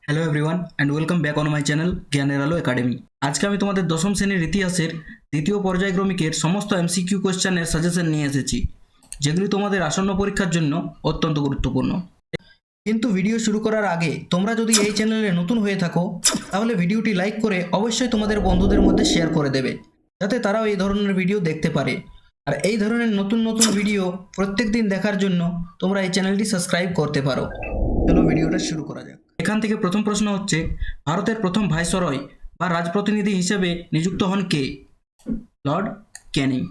Hello everyone and welcome back on my channel জ্ঞানের আলো academy. আজকে আমি তোমাদের দশম শ্রেণীর ইতিহাসের দ্বিতীয় পর্যায়ক্রমিকের সমস্ত এমসিকিউ কোয়েশ্চেনের সাজেশন নিয়ে এসেছি, যেগুলি তোমাদের আসন্ন পরীক্ষার জন্য অত্যন্ত গুরুত্বপূর্ণ। কিন্তু ভিডিও শুরু করার আগে তোমরা যদি এই চ্যানেলে নতুন হয়ে থাকো তাহলে ভিডিওটি লাইক করে অবশ্যই তোমাদের বন্ধুদের মধ্যে শেয়ার করে দেবে, যাতে তারাও এই ধরনের ভিডিও দেখতে পারে। আর এই ধরনের নতুন নতুন ভিডিও প্রত্যেক দিন দেখার জন্য তোমরা এই চ্যানেলটি সাবস্ক্রাইব করতে পারো। চলো ভিডিওটা শুরু করা যাক। এখান থেকে প্রথম প্রশ্ন হচ্ছে, ভারতের প্রথম ভাইসরয় বা রাজপ্রতিনিধি হিসেবে নিযুক্ত হন কে? Lord Canning.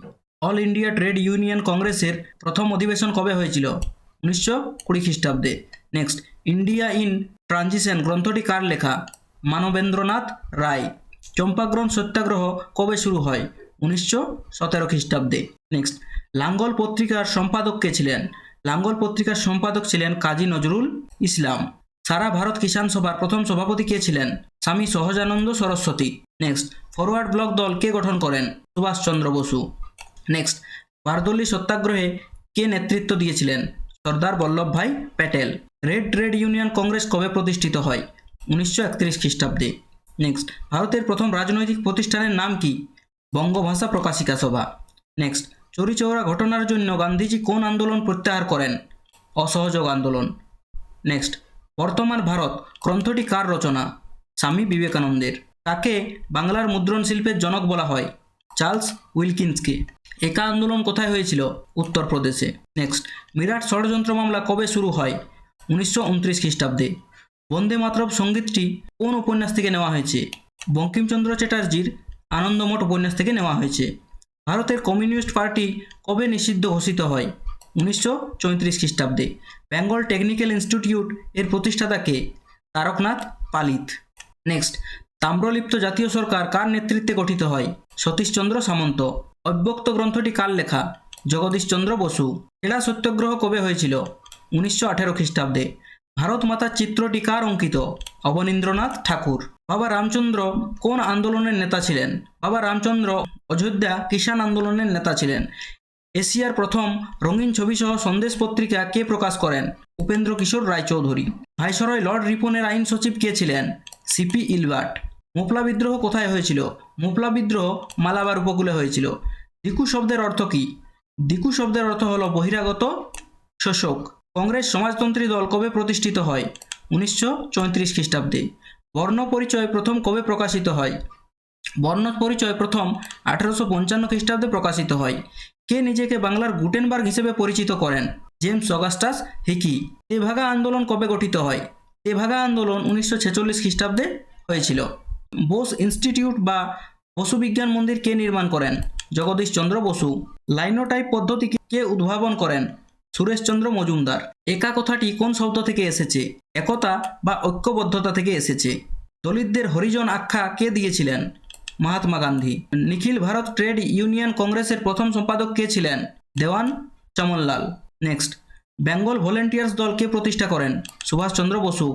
All India Trade union কংগ্রেসের প্রথম অধিবেশন কবে হয়েছিল? 1920 খ্রিস্টাব্দে। নেক্সট, ইন্ডিয়া ইন ট্রানজিশন গ্রন্থটি কার লেখা? মানবেন্দ্রনাথ রায়। চম্পাগ্রন সত্যাগ্রহ কবে শুরু হয়? 1917 খ্রিস্টাব্দে। নেক্সট, লাঙ্গল পত্রিকার সম্পাদক কে ছিলেন? লাঙ্গল পত্রিকার সম্পাদক ছিলেন কাজী নজরুল ইসলাম। সারা ভারত কিষাণ সভার প্রথম সভাপতি কে ছিলেন? Swami Sahajananda Saraswati. Next, forward bloc দল কে গঠন করেন? সুভাষচন্দ্র বসু। নেক্সট, বারদৌলি সত্যাগ্রহে কে নেতৃত্ব দিয়েছিলেন? Sardar Vallabhbhai Patel. Red trade union congress কবে প্রতিষ্ঠিত হয়? 1931 খ্রিস্টাব্দে। নেক্সট, ভারতের প্রথম রাজনৈতিক প্রতিষ্ঠানের নাম কি? বঙ্গভাষা প্রকাশিকা সভা। নেক্সট, চৌরিচৌরা ঘটনার জন্য গান্ধীজি কোন আন্দোলন প্রত্যাহার করেন? অসহযোগ আন্দোলন। নেক্সট, বর্তমান ভারত গ্রন্থটি কার রচনা? স্বামী বিবেকানন্দের। তাকে বাংলার মুদ্রণ শিল্পের জনক বলা হয়? চার্লস উইলকিন্সকে। একা আন্দোলন কোথায় হয়েছিল? উত্তরপ্রদেশে। নেক্সট, মিরাট ষড়যন্ত্র মামলা কবে শুরু হয়? 1929 খ্রিস্টাব্দে। বন্দে মাতরম সঙ্গীতটি কোন উপন্যাস থেকে নেওয়া হয়েছে? বঙ্কিমচন্দ্র চ্যাটার্জির আনন্দমঠ উপন্যাস থেকে নেওয়া হয়েছে। ভারতের কমিউনিস্ট পার্টি কবে নিষিদ্ধ ঘোষিত হয়? 1934 খ্রিস্টাব্দে। বেঙ্গল টেকনিক্যাল ইনস্টিটিউট এর প্রতিষ্ঠাতা কে? তারকনাথ পালিত। নেক্সট, তাম্রলিপ্ত জাতীয় সরকার কার নেতৃত্বে গঠিত হয়? সতীশচন্দ্র সামন্ত। অব্যক্ত গ্রন্থটি কার লেখা? জগদীশচন্দ্র বসু। খেলা সত্যাগ্রহ কবে হয়েছিল? 1918 খ্রিস্টাব্দে। ভারত মাতার চিত্রটি কার অঙ্কিত? অবনীন্দ্রনাথ ঠাকুর। বাবা রামচন্দ্র কোন আন্দোলনের নেতা ছিলেন? বাবা রামচন্দ্র অযোধ্যা কিষাণ আন্দোলনের নেতা ছিলেন। এশিয়ার প্রথম রঙিন ছবিসহ সন্দেশ পত্রিকা কে প্রকাশ করেন? উপেন্দ্র কিশোর রায়চৌধুরী। ভাইসরয় লর্ড রিপনের আইন সচিব কে ছিলেন? CP Ilbert. মোপলা বিদ্রোহ কোথায় হয়েছিল? মোপলা বিদ্রোহ মালাবার উপকূলে হয়েছিল। দিকু শব্দের অর্থ কী? দিকু শব্দের অর্থ হল বহিরাগত শোষক। কংগ্রেস সমাজতন্ত্রী দল কবে প্রতিষ্ঠিত হয়? 1934 খ্রিস্টাব্দে। বর্ণ পরিচয় প্রথম কবে প্রকাশিত হয়? বর্ণ পরিচয় প্রথম 1855 খ্রিস্টাব্দে প্রকাশিত হয়। কে নিজেকে বাংলার গুটেনবার্গ হিসেবে পরিচিত করেন? James Augustus Hicky. তেভাগা আন্দোলন কবে গঠিত হয়? তেভাগা আন্দোলন 1946 খ্রিস্টাব্দে হয়েছিল। বোস ইনস্টিটিউট বা বসু বিজ্ঞান মন্দির কে নির্মাণ করেন? জগদীশচন্দ্র বসু। লাইনোটাইপ পদ্ধতি কে উদ্ভাবন করেন? সুরেশচন্দ্র মজুমদার। একা কথাটি কোন শব্দ থেকে এসেছে? একতা বা ঐক্যবদ্ধতা থেকে এসেছে। দলিতদের হরিজন আখ্যা কে দিয়েছিলেন? মহাত্মা গান্ধী। নিখিল ভারত ট্রেড ইউনিয়ন কংগ্রেসের প্রথম সম্পাদক কে ছিলেন? দেওয়ান চমনলাল। নেক্সট, বেঙ্গল ভলেন্টিয়ার্স দল কে প্রতিষ্ঠা করেন? Subhash Chandra Basu.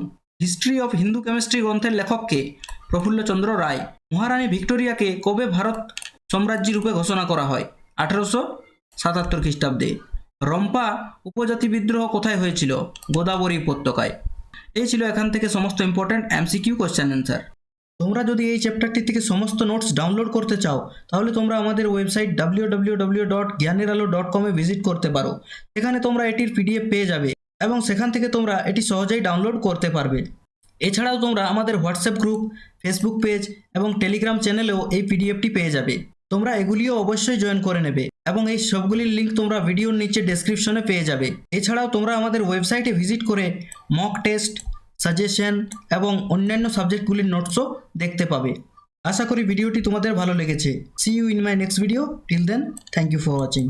History of Hindu chemistry গ্রন্থের লেখক কে? প্রফুল্লচন্দ্র রায়। মহারানী ভিক্টোরিয়াকে কবে ভারত সাম্রাজ্যী রূপে ঘোষণা করা হয়? 1877 খ্রিস্টাব্দে। রম্পা উপজাতি বিদ্রোহ কোথায় হয়েছিল? গোদাবরী উপত্যকায়। এই ছিল এখান থেকে সমস্ত ইম্পর্ট্যান্ট এমসিকিউ কোয়েশ্চেন অ্যান্সার। তোমরা যদি এই চ্যাপ্টারটি থেকে সমস্ত নোটস ডাউনলোড করতে চাও তাহলে তোমরা আমাদের ওয়েবসাইট www.gyaneralo.com ভিজিট করতে পারো। এখানে তোমরা এটির পিডিএফ পেয়ে যাবে এবং সেখান থেকে তোমরা এটি সহজেই ডাউনলোড করতে পারবে। এছাড়াও তোমরা আমাদের হোয়াটসঅ্যাপ গ্রুপ, ফেসবুক পেজ এবং টেলিগ্রাম চ্যানেলেও এই পিডিএফটি পেয়ে যাবে। তোমরা এগুলিও অবশ্যই জয়েন করে নেবে এবং এই সবগুলির লিঙ্ক তোমরা ভিডিওর নিচে ডেসক্রিপশনে পেয়ে যাবে। এছাড়াও তোমরা আমাদের ওয়েবসাইটে ভিজিট করে মক টেস্ট, সাজেশন এবং অন্যান্য সাবজেক্টগুলির নোটসও দেখতে পাবে। আশা করি ভিডিওটি তোমাদের ভালো লেগেছে। See you in my next video. Till then, thank you for watching.